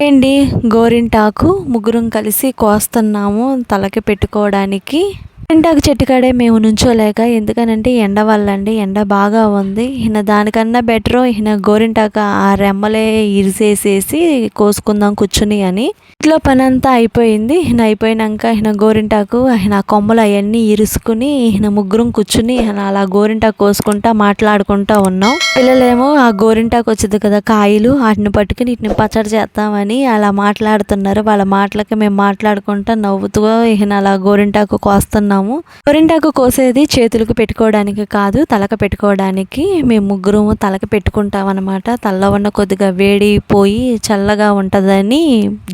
ఏండి గోరింటాకు ముగ్గురం కలిసి కోస్తున్నాము తలకి పెట్టుకోవడానికి. గోరింటాకు చెట్టు కాడే మేము నుంచోలేక, ఎందుకనంటే ఎండ వల్ల అండి. ఎండ బాగా ఉంది. దానికన్నా బెటరు గోరింటాకు ఆ రెమ్మలే ఇరిసేసేసి కోసుకుందాం కూర్చుని అని. ఇంట్లో పని అంతా అయిపోయింది. అయిపోయినాక గోరింటాకు కొమ్మలు అవన్నీ ఇరుసుకుని ముగ్గురం కూర్చుని అలా గోరింటాకు కోసుకుంటా మాట్లాడుకుంటా ఉన్నాం. పిల్లలేమో ఆ గోరింటాకు వచ్చింది కదా కాయలు, వాటిని పట్టుకుని వీటిని పచ్చడి చేద్దామని అలా మాట్లాడుతున్నారు. వాళ్ళ మాటలకి మేము మాట్లాడుకుంటా నవ్వుతూ అలా గోరింటాకు కోస్తున్నాము. గోరింటాకు కోసేది చేతులకు పెట్టుకోవడానికి కాదు, తలకు పెట్టుకోవడానికి. మేము ముగ్గురము తలకు పెట్టుకుంటాం అనమాట. తలలో ఉన్న కొద్దిగా వేడిపోయి చల్లగా ఉంటుందని,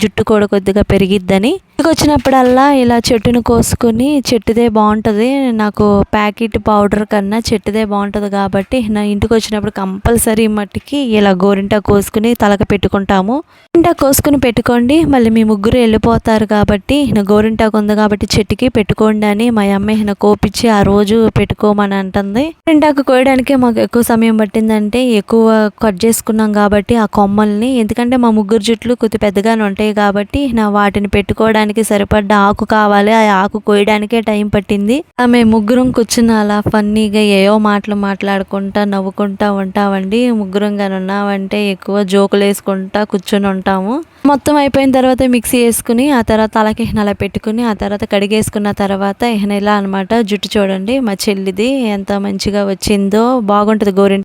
జుట్టు కూడా కొద్దిగా పెరిగిద్దని. ఇంటికి వచ్చినప్పుడల్లా ఇలా చెట్టును కోసుకుని, చెట్టుదే బాగుంటుంది, నాకు ప్యాకెట్ పౌడర్ కన్నా చెట్టుదే బాగుంటుంది కాబట్టి నా ఇంటికి వచ్చినప్పుడు కంపల్సరీ మట్టికి ఇలా గోరింటాకు కోసుకుని తలకు పెట్టుకుంటాము. గోరింటాకు కోసుకుని పెట్టుకోండి, మళ్ళీ మీ ముగ్గురు వెళ్ళిపోతారు కాబట్టి గోరింటాకు ఉంది కాబట్టి చెట్టుకి పెట్టుకోండి అని మా అమ్మ కోపించి ఆ రోజు పెట్టుకోమని అంటుంది. గోరింటాకు కోయడానికి మాకు ఎక్కువ సమయం పట్టిందంటే, ఎక్కువ కట్ చేసుకున్నాం కాబట్టి ఆ కొమ్మల్ని, ఎందుకంటే మా ముగ్గురు జుట్లు కొద్ది పెద్దగానే ఉంటాయి కాబట్టి వాటిని పెట్టుకోవడానికి సరిపడ్డ ఆకు కావాలి. ఆ ఆకు కోయడానికే టైం పట్టింది. మేము ముగ్గురం కూర్చుని అలా ఫన్నీగా ఏవో మాటలు మాట్లాడుకుంటా నవ్వుకుంటా ఉంటామండి. ముగ్గురం కానీ ఉన్నామంటే ఎక్కువ జోకులు వేసుకుంటా కూర్చొని ఉంటాము. మొత్తం అయిపోయిన తర్వాత మిక్సీ వేసుకుని ఆ తర్వాత తలకి అలా పెట్టుకుని ఆ తర్వాత కడిగేసుకున్న తర్వాత ఇలా అనమాట. జుట్టు చూడండి మా చెల్లిది ఎంత మంచిగా వచ్చిందో, బాగుంటుంది గోరింటాకు.